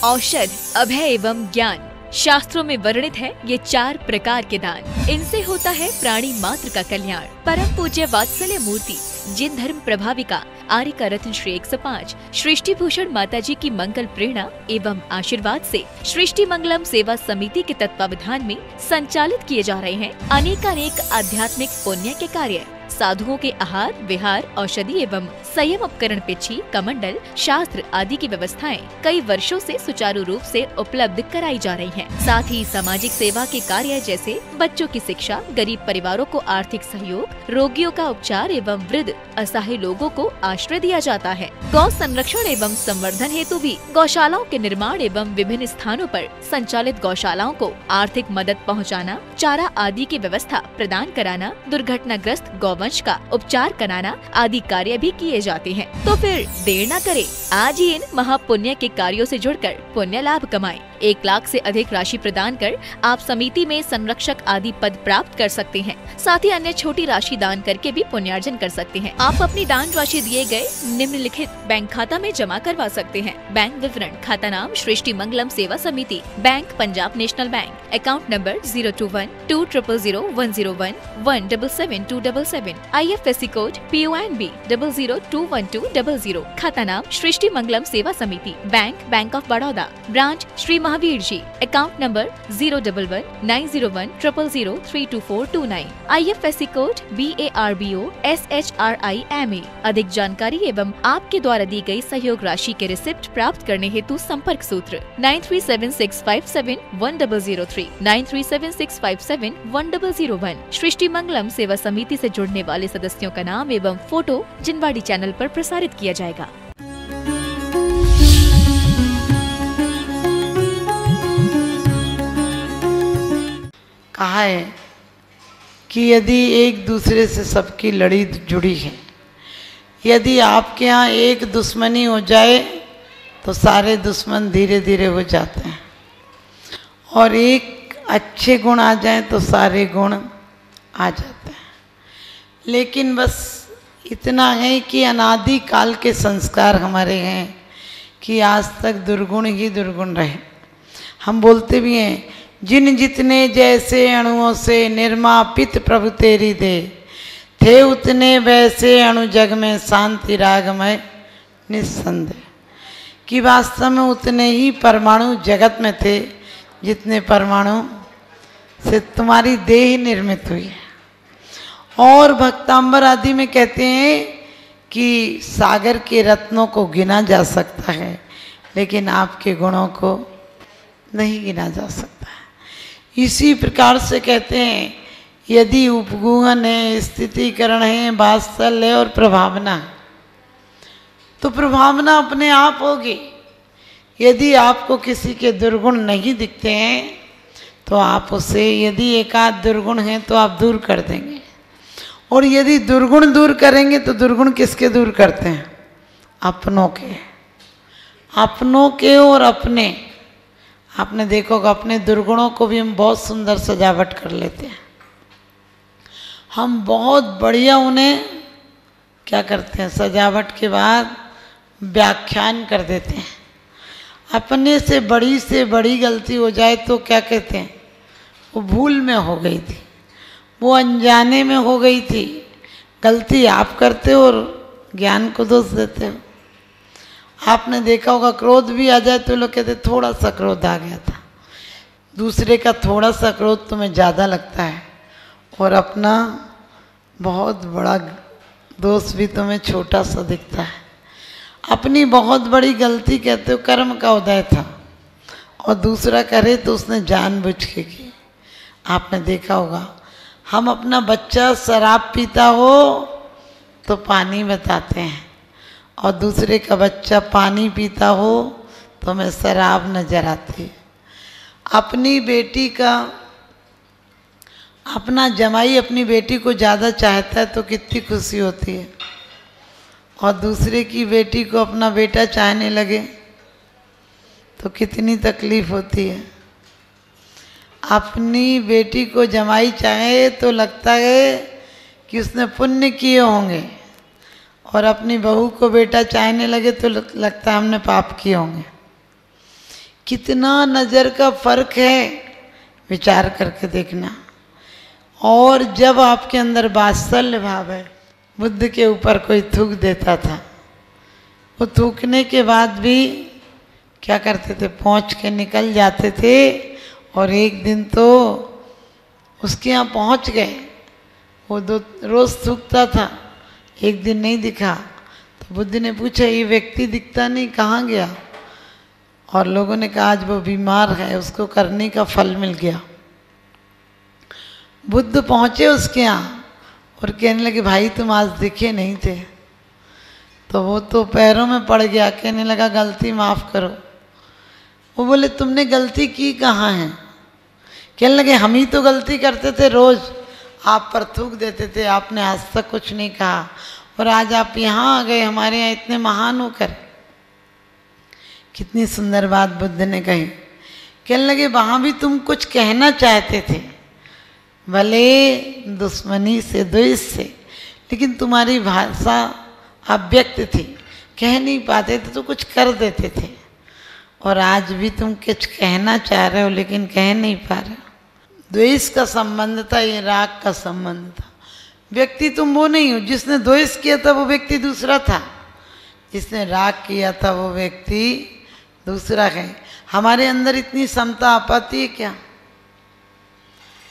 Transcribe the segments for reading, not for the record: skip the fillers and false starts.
औषध, अभय एवं ज्ञान। शास्त्रों में वर्णित है ये 4 प्रकार के दान। इनसे होता है प्राणी मात्र का कल्याण। परम पूज्य वात्सल्य मूर्ति जिन धर्म प्रभाविका आर्य रत्न श्री 105 सृष्टि भूषण माता जी की मंगल प्रेरणा एवं आशीर्वाद से सृष्टि मंगलम सेवा समिति के तत्वावधान में संचालित किए जा रहे हैं अनेकानेक आध्यात्मिक पुण्य के कार्य। साधुओं के आहार, विहार, औषधि एवं संयम उपकरण, पिछी, कमंडल, शास्त्र आदि की व्यवस्थाएं कई वर्षों से सुचारू रूप से उपलब्ध कराई जा रही हैं। साथ ही सामाजिक सेवा के कार्य जैसे बच्चों की शिक्षा, गरीब परिवारों को आर्थिक सहयोग, रोगियों का उपचार एवं वृद्ध असहाय लोगों को आश्रय दिया जाता है। गौ संरक्षण एवं संवर्धन हेतु भी गौशालाओं के निर्माण एवं विभिन्न स्थानों पर संचालित गौशालाओं को आर्थिक मदद पहुँचाना, चारा आदि की व्यवस्था प्रदान कराना, दुर्घटनाग्रस्त गौवंश का उपचार कराना आदि कार्य भी किए जाते हैं। तो फिर देर न करें, आज ही इन महापुण्य के कार्यों से जुड़कर पुण्य लाभ कमाएं। 1 लाख से अधिक राशि प्रदान कर आप समिति में संरक्षक आदि पद प्राप्त कर सकते हैं। साथ ही अन्य छोटी राशि दान करके भी पुण्यार्जन कर सकते हैं। आप अपनी दान राशि दिए गए निम्नलिखित बैंक खाता में जमा करवा सकते हैं। बैंक विवरण: खाता नाम Srishti Mangalam Seva Samiti, bank Punjab National Bank, account number 021-2001-177-277, IFSC code PONB 0021200, खाता नाम Srishti Mangalam Seva Samiti, Bank of Baroda, branch Shri Mahavir ji, account number 011-901-000-32429, IFSC code BARBO SHRIMA। अधिक जानकारी एवं आपके द्वारा दी गई सहयोग राशि के रिसिप्ट प्राप्त करने हेतु संपर्क सूत्र 9376571003, 9376571001। सृष्टि मंगलम सेवा समिति से जुड़ने वाले सदस्यों का नाम एवं फोटो जिनवाड़ी चैनल पर प्रसारित किया जाएगा। कहा है कि यदि एक दूसरे से सबकी लड़ी जुड़ी है, यदि आपके यहाँ एक दुश्मनी हो जाए तो सारे दुश्मन धीरे धीरे हो जाते हैं, और एक अच्छे गुण आ जाए तो सारे गुण आ जाते हैं। लेकिन बस इतना है कि अनादि काल के संस्कार हमारे हैं कि आज तक दुर्गुण ही दुर्गुण रहे। हम बोलते भी हैं, जिन जितने जैसे अणुओं से निर्मापित प्रभु तेरी दे, थे उतने वैसे अणु जग में शांति रागमय निस्संदेह। कि वास्तव में उतने ही परमाणु जगत में थे जितने परमाणु से तुम्हारी देह निर्मित हुई है। और भक्तांबर आदि में कहते हैं कि सागर के रत्नों को गिना जा सकता है, लेकिन आपके गुणों को नहीं गिना जा सकता है। इसी प्रकार से कहते हैं, यदि उपगुहन है, स्थितिकरण है, वात्सल्य और प्रभावना, तो प्रभावना अपने आप होगी। यदि आपको किसी के दुर्गुण नहीं दिखते हैं तो आप उसे, यदि एकाध दुर्गुण है तो आप दूर कर देंगे। और यदि दुर्गुण दूर करेंगे तो दुर्गुण किसके दूर करते हैं? अपनों के। अपनों के और अपने, आपने देखा होगा अपने दुर्गुणों को भी हम बहुत सुंदर सजावट कर लेते हैं। हम बहुत बढ़िया उन्हें क्या करते हैं, सजावट के बाद व्याख्यान कर देते हैं। अपने से बड़ी गलती हो जाए तो क्या कहते हैं, वो भूल में हो गई थी, वो अनजाने में हो गई थी। गलती आप करते हो और ज्ञान को दोष देते हो। आपने देखा होगा क्रोध भी आ जाए तो लोग कहते थोड़ा सा क्रोध आ गया था। दूसरे का थोड़ा सा क्रोध तुम्हें ज़्यादा लगता है और अपना बहुत बड़ा दोष भी तुम्हें छोटा सा दिखता है। अपनी बहुत बड़ी गलती कहते हो कर्म का उदय था, और दूसरा करे तो उसने जानबूझ के की। आपने देखा होगा, हम अपना बच्चा शराब पीता हो तो पानी बताते हैं, और दूसरे का बच्चा पानी पीता हो तो हमें शराब नजर आती है। अपनी बेटी का, अपना जमाई अपनी बेटी को ज़्यादा चाहता है तो कितनी खुशी होती है, और दूसरे की बेटी को अपना बेटा चाहने लगे तो कितनी तकलीफ होती है। अपनी बेटी को जमाई चाहे तो लगता है कि उसने पुण्य किए होंगे, और अपनी बहू को बेटा चाहने लगे तो लगता है हमने पाप किए होंगे। कितना नज़र का फर्क है, विचार करके देखना। और जब आपके अंदर वात्सल्य भाव है, बुद्ध के ऊपर कोई थूक देता था, वो थूकने के बाद भी क्या करते थे, पहुँच के निकल जाते थे। और एक दिन तो उसके यहाँ पहुँच गए, वो रोज़ थूकता था, एक दिन नहीं दिखा। तो बुद्ध ने पूछा, ये व्यक्ति दिखता नहीं, कहाँ गया? और लोगों ने कहा आज वो बीमार है, उसको करने का फल मिल गया। बुद्ध पहुँचे उसके यहाँ और कहने लगे, भाई तुम आज दिखे नहीं थे। तो वो तो पैरों में पड़ गया, कहने लगा गलती माफ़ करो। वो बोले तुमने गलती की कहाँ है? कहने लगे हम ही तो गलती करते थे, रोज़ आप पर थूक देते थे, आपने आज तक कुछ नहीं कहा, और आज आप यहाँ आ गए हमारे यहाँ इतने महान होकर। कितनी सुंदर बात बुद्ध ने कही। कहने लगे वहाँ भी तुम कुछ कहना चाहते थे, भले दुश्मनी से, द्वेष से, लेकिन तुम्हारी भाषा अव्यक्त थी, कह नहीं पाते थे तो कुछ कर देते थे। और आज भी तुम कुछ कहना चाह रहे हो लेकिन कह नहीं पा रहे हो। द्वेष का संबंध था, ये राग का संबंध था। व्यक्ति तुम वो नहीं हो, जिसने द्वेष किया था वो व्यक्ति दूसरा था, जिसने राग किया था वो व्यक्ति दूसरा है। हमारे अंदर इतनी समता आ पाती है क्या?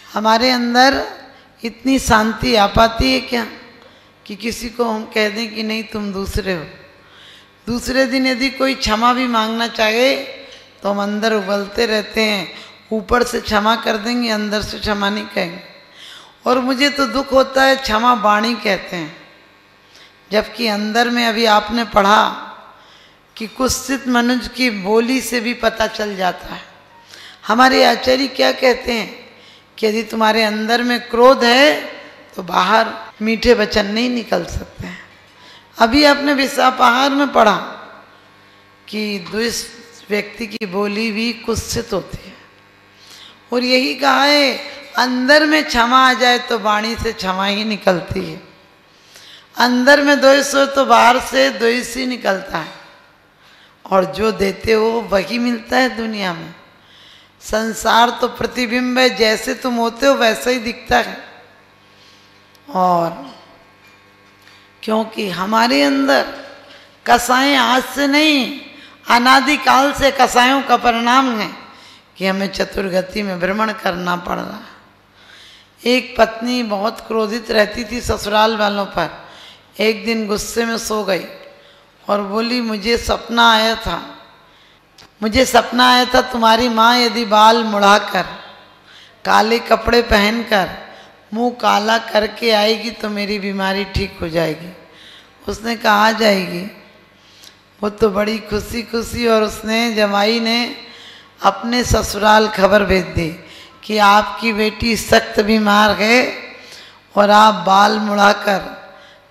हमारे अंदर इतनी शांति आ पाती है क्या कि किसी को हम कह दें कि नहीं तुम दूसरे हो? दूसरे दिन यदि कोई क्षमा भी मांगना चाहे तो हम अंदर उबलते रहते हैं, ऊपर से क्षमा कर देंगे, अंदर से क्षमा नहीं कहेंगे। और मुझे तो दुख होता है, क्षमा वाणी कहते हैं, जबकि अंदर में अभी आपने पढ़ा कि कुत्सित मनुष्य की बोली से भी पता चल जाता है। हमारे आचार्य क्या कहते हैं कि यदि तुम्हारे अंदर में क्रोध है तो बाहर मीठे वचन नहीं निकल सकते हैं। अभी आपने विशापाहार में पढ़ा कि दुष्ट व्यक्ति की बोली भी कुत्सित होती है, और यही कहा है अंदर में क्षमा आ जाए तो वाणी से क्षमा ही निकलती है। अंदर में द्वेष हो तो बाहर से द्वेष ही निकलता है, और जो देते हो वही मिलता है दुनिया में। संसार तो प्रतिबिंब है, जैसे तुम होते हो वैसा ही दिखता है। और क्योंकि हमारे अंदर कसाएं आज से नहीं, अनादिकाल से कसायों का परिणाम है कि हमें चतुर्गति में भ्रमण करना पड़ रहा है। एक पत्नी बहुत क्रोधित रहती थी ससुराल वालों पर। एक दिन गुस्से में सो गई और बोली मुझे सपना आया था तुम्हारी माँ यदि बाल मुड़ाकर, काले कपड़े पहनकर, मुंह काला करके आएगी तो मेरी बीमारी ठीक हो जाएगी। उसने कहा आ जाएगी। वो तो बड़ी खुशी खुशी, और उसने जमाई ने अपने ससुराल खबर भेज दी कि आपकी बेटी सख्त बीमार है और आप बाल मुड़ाकर,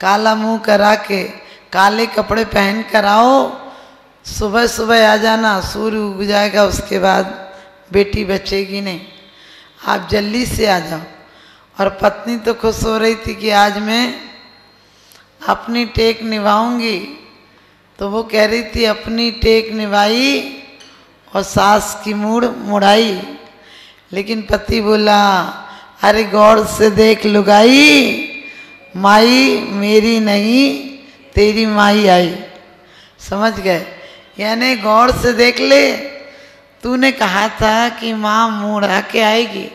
काला मुंह करा के, काले कपड़े पहन कर आओ, सुबह सुबह आ जाना, सूर्य उग जाएगा, उसके बाद बेटी बचेगी नहीं, आप जल्दी से आ जाओ। और पत्नी तो खुश हो रही थी कि आज मैं अपनी टेक निभाऊंगी। तो वो कह रही थी अपनी टेक निभाई और सास की मूड़ मुड़ाई। लेकिन पति बोला अरे गौर से देख लुगाई, माई मेरी नहीं तेरी माई आई। समझ गए? यानी गौर से देख ले, तूने कहा था कि माँ मुड़ा के आएगी,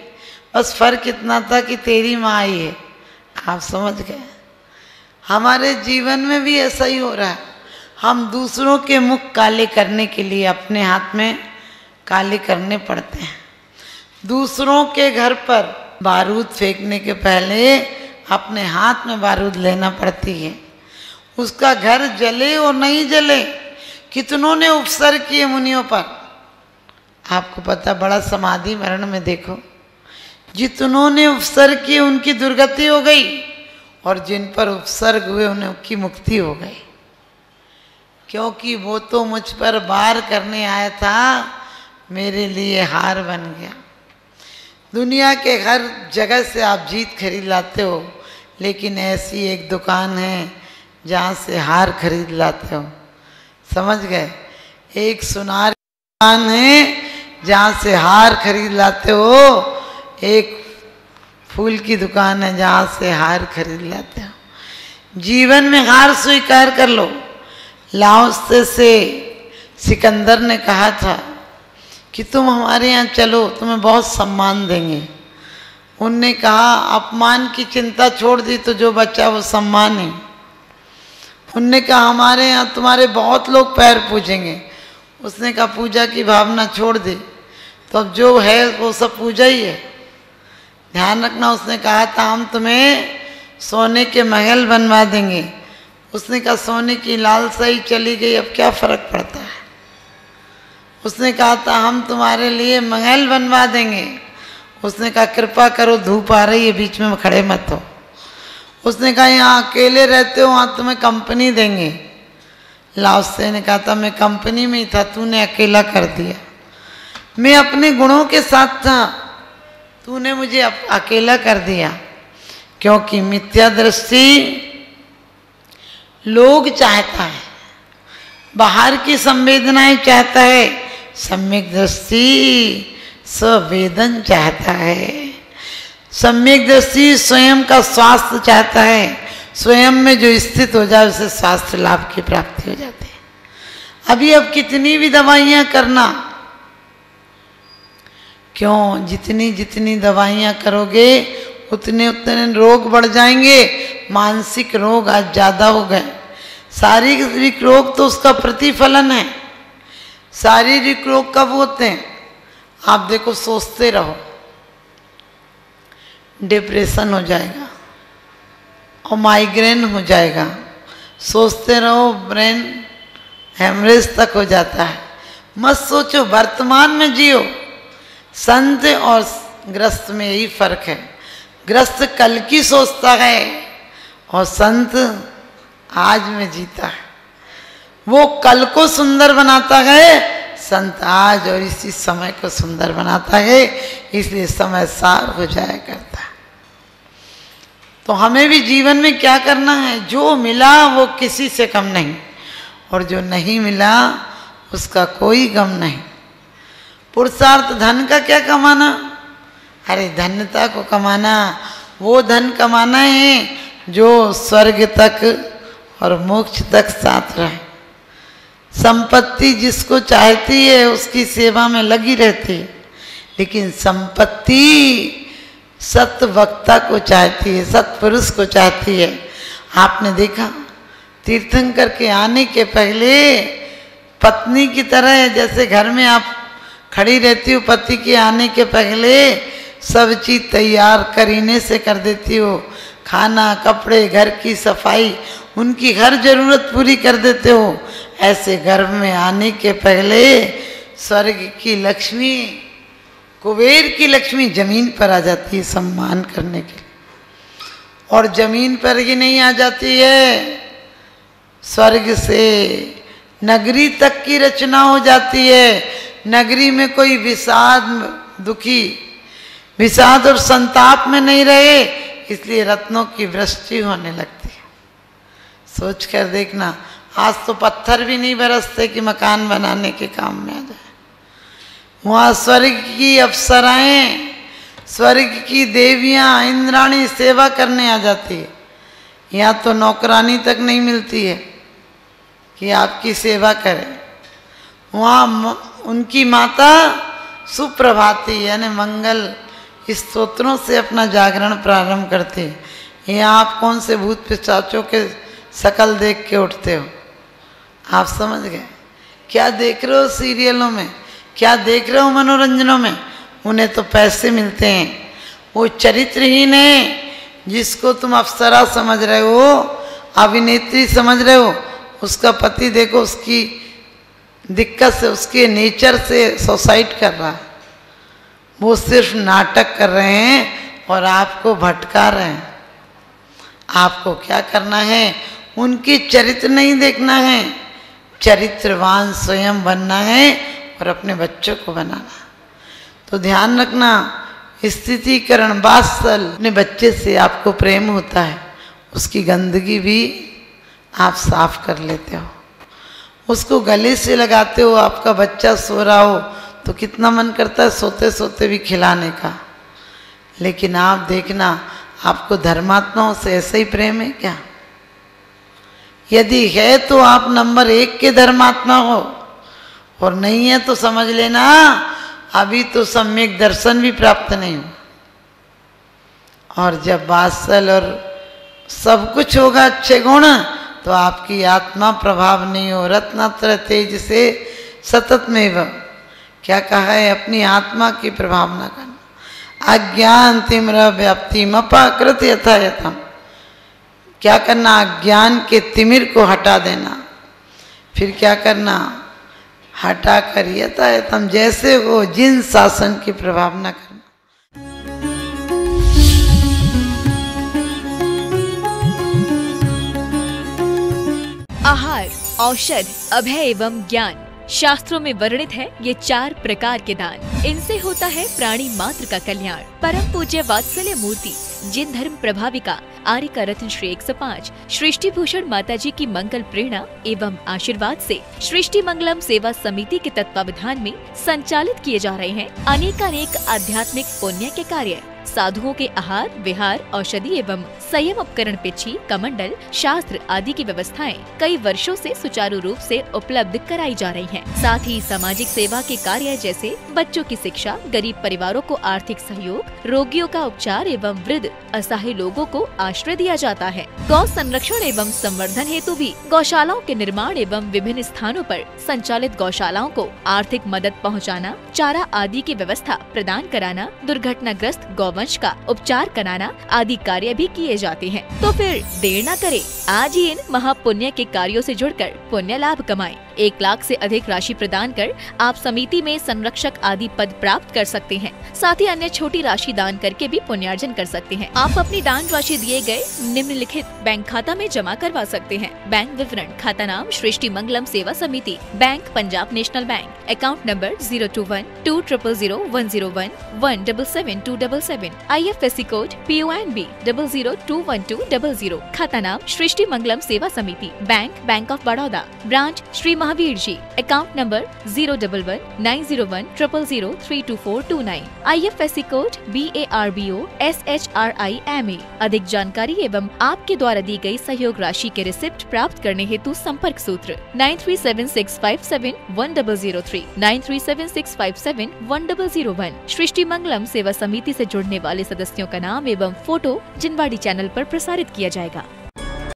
बस फर्क इतना था कि तेरी माँ आई है। आप समझ गए? हमारे जीवन में भी ऐसा ही हो रहा है। हम दूसरों के मुख काले करने के लिए अपने हाथ में काले करने पड़ते हैं। दूसरों के घर पर बारूद फेंकने के पहले अपने हाथ में बारूद लेना पड़ती है। उसका घर जले और नहीं जले, कितनों ने उपसर किए मुनियों पर। आपको पता, बड़ा समाधि मरण में देखो, जितनों ने उपसर किए उनकी दुर्गति हो गई, और जिन पर उपसर्ग हुए उनकी मुक्ति हो गई। क्योंकि वो तो मुझ पर वार करने आया था, मेरे लिए हार बन गया। दुनिया के हर जगह से आप जीत खरीद लाते हो, लेकिन ऐसी एक दुकान है जहाँ से हार खरीद लाते हो। समझ गए? एक सुनार दुकान है जहाँ से हार खरीद लाते हो, एक फूल की दुकान है जहाँ से हार खरीद लाते हो। जीवन में हार स्वीकार कर लो। लाओस से सिकंदर ने कहा था कि तुम हमारे यहाँ चलो, तुम्हें बहुत सम्मान देंगे। उनने कहा अपमान की चिंता छोड़ दी तो जो बचा वो सम्मान है। उनने कहा हमारे यहाँ तुम्हारे बहुत लोग पैर पूजेंगे। उसने कहा पूजा की भावना छोड़ दी, तो अब जो है वो सब पूजा ही है। ध्यान रखना, उसने कहा था हम तुम्हें सोने के महल बनवा देंगे। उसने कहा सोने की लालसा ही चली गई, अब क्या फर्क पड़ता है। उसने कहा था हम तुम्हारे लिए महल बनवा देंगे। उसने कहा कृपा करो धूप आ रही है, बीच में खड़े मत हो। उसने कहा यहाँ अकेले रहते हो, वहाँ तुम्हें कंपनी देंगे। लाओसे ने कहा था मैं कंपनी में ही था, तूने अकेला कर दिया। मैं अपने गुणों के साथ था, तूने मुझे अकेला कर दिया। क्योंकि मिथ्या दृष्टि लोग चाहता है, बाहर की संवेदनाएं चाहता है, सम्यक दृष्टि संवेदन चाहता है। सम्यक दृष्टि स्वयं का स्वास्थ्य चाहता है, स्वयं में जो स्थित हो जाए उसे स्वास्थ्य लाभ की प्राप्ति हो जाती है। अभी अब कितनी भी दवाइयां करना, क्यों, जितनी जितनी दवाइयां करोगे उतने उतने रोग बढ़ जाएंगे। मानसिक रोग आज ज्यादा हो गए। शारीरिक रोग तो उसका प्रतिफलन है। शारीरिक रोग कब होते हैं? आप देखो, सोचते रहो डिप्रेशन हो जाएगा और माइग्रेन हो जाएगा। सोचते रहो ब्रेन हेमरेज तक हो जाता है। मत सोचो, वर्तमान में जियो। संत और ग्रस्त में यही फर्क है। ग्रस्त कल की सोचता है और संत आज में जीता है। वो कल को सुंदर बनाता है, संत आज और इसी समय को सुंदर बनाता है। इसलिए समय सार हो जाया करता है। तो हमें भी जीवन में क्या करना है? जो मिला वो किसी से कम नहीं, और जो नहीं मिला उसका कोई गम नहीं। पुरुषार्थ धन का क्या कमाना? अरे धन्यता को कमाना, वो धन कमाना है जो स्वर्ग तक और मोक्ष तक साथ रहे। संपत्ति जिसको चाहती है उसकी सेवा में लगी रहती है, लेकिन संपत्ति सत्वक्ता को चाहती है, सत्पुरुष को चाहती है। आपने देखा तीर्थंकर के आने के पहले पत्नी की तरह है, जैसे घर में आप खड़ी रहती हो, पति के आने के पहले सब चीज तैयार करीने से कर देती हो। खाना, कपड़े, घर की सफाई, उनकी हर जरूरत पूरी कर देते हो। ऐसे घर में आने के पहले स्वर्ग की लक्ष्मी, कुबेर की लक्ष्मी जमीन पर आ जाती है सम्मान करने के लिए। और जमीन पर ही नहीं आ जाती है, स्वर्ग से नगरी तक की रचना हो जाती है। नगरी में कोई विषाद, दुखी, विषाद और संताप में नहीं रहे, इसलिए रत्नों की वृष्टि होने लगती है। सोच कर देखना, आज तो पत्थर भी नहीं बरसते कि मकान बनाने के काम में आ जाए। वहाँ स्वर्ग की अप्सराएं, स्वर्ग की देवियां, इंद्राणी सेवा करने आ जाती है। यहाँ तो नौकरानी तक नहीं मिलती है कि आपकी सेवा करे। वहाँ उनकी माता सुप्रभाती यानी मंगल स्तोत्रों से अपना जागरण प्रारंभ करती है। यहाँ आप कौन से भूत पिशाचों के शकल देख के उठते हो? आप समझ गए? क्या देख रहे हो सीरियलों में, क्या देख रहे हो मनोरंजनों में? उन्हें तो पैसे मिलते हैं। वो चरित्रहीन है जिसको तुम अप्सरा समझ रहे हो, अभिनेत्री समझ रहे हो, उसका पति देखो उसकी दिक्कत से, उसके नेचर से सुसाइड कर रहा है। वो सिर्फ नाटक कर रहे हैं और आपको भटका रहे हैं। आपको क्या करना है? उनकी चरित्र नहीं देखना है, चरित्रवान स्वयं बनना है और अपने बच्चों को बनाना। तो ध्यान रखना, स्थितिकरण वात्सल, अपने बच्चे से आपको प्रेम होता है, उसकी गंदगी भी आप साफ कर लेते हो। उसको गले से लगाते हो, आपका बच्चा सो रहा हो तो कितना मन करता है सोते सोते भी खिलाने का। लेकिन आप देखना, आपको धर्मात्माओं से ऐसा ही प्रेम है क्या? यदि है तो आप नंबर 1 के धर्मात्मा हो, और नहीं है तो समझ लेना अभी तो सम्यक दर्शन भी प्राप्त नहीं हुआ। और जब वात्सल और सब कुछ होगा अच्छे गुण, तो आपकी आत्मा प्रभाव नहीं हो। रत्नत्र तेज से सतत में वह क्या कहा है, अपनी आत्मा की प्रभाव न करना। अज्ञान तिम्र व्याप्ति मपाकृत यथा यथम, क्या करना, अज्ञान के तिमिर को हटा देना। फिर क्या करना, हटा कर यथा यथम जैसे वो जिन शासन की प्रभाव न करना। आहार, औषध, अभय एवं ज्ञान शास्त्रों में वर्णित है ये 4 प्रकार के दान। इनसे होता है प्राणी मात्र का कल्याण। परम पूज्य वात्सल्य मूर्ति जिन धर्म प्रभाविका आर्यका रत्न श्री 105 सृष्टि भूषण माता जी की मंगल प्रेरणा एवं आशीर्वाद से सृष्टि मंगलम सेवा समिति के तत्वावधान में संचालित किए जा रहे हैं अनेकानेक आध्यात्मिक पुण्य के कार्य। साधुओं के आहार, विहार, औषधि एवं संयम उपकरण, पिछी, कमंडल, शास्त्र आदि की व्यवस्थाएं कई वर्षों से सुचारू रूप से उपलब्ध कराई जा रही हैं। साथ ही सामाजिक सेवा के कार्य जैसे बच्चों की शिक्षा, गरीब परिवारों को आर्थिक सहयोग, रोगियों का उपचार एवं वृद्ध असहाय लोगों को आश्रय दिया जाता है। गौ संरक्षण एवं संवर्धन हेतु भी गौशालाओं के निर्माण एवं विभिन्न स्थानों पर संचालित गौशालाओं को आर्थिक मदद पहुँचाना, चारा आदि की व्यवस्था प्रदान कराना, दुर्घटनाग्रस्त गौवंश का उपचार कराना आदि कार्य भी किए जाते हैं। तो फिर देर न करें, आज ही इन महापुण्य के कार्यों से जुड़कर पुण्य लाभ कमाएं। 1 लाख से अधिक राशि प्रदान कर आप समिति में संरक्षक आदि पद प्राप्त कर सकते हैं। साथ ही अन्य छोटी राशि दान करके भी पुण्यार्जन कर सकते हैं। आप अपनी दान राशि दिए गए निम्नलिखित बैंक खाता में जमा करवा सकते हैं। बैंक विवरण, खाता नाम Srishti Mangalam Seva Samiti, bank Punjab National Bank, account number 021-2001-177-277, IFSC code PONB 0021200, खाता नाम Srishti Mangalam Seva Samiti, Bank of Baroda, branch Shri Mahavir ji, account number 011-901-000-32429, IFSC code BARBO SHRIMA। अधिक जानकारी एवं आपके द्वारा दी गई सहयोग राशि के रिसिप्ट प्राप्त करने हेतु संपर्क सूत्र 9376571003, 9376571001। सृष्टि मंगलम सेवा समिति से जुड़ने वाले सदस्यों का नाम एवं फोटो जिनवाड़ी चैनल पर प्रसारित किया जाएगा।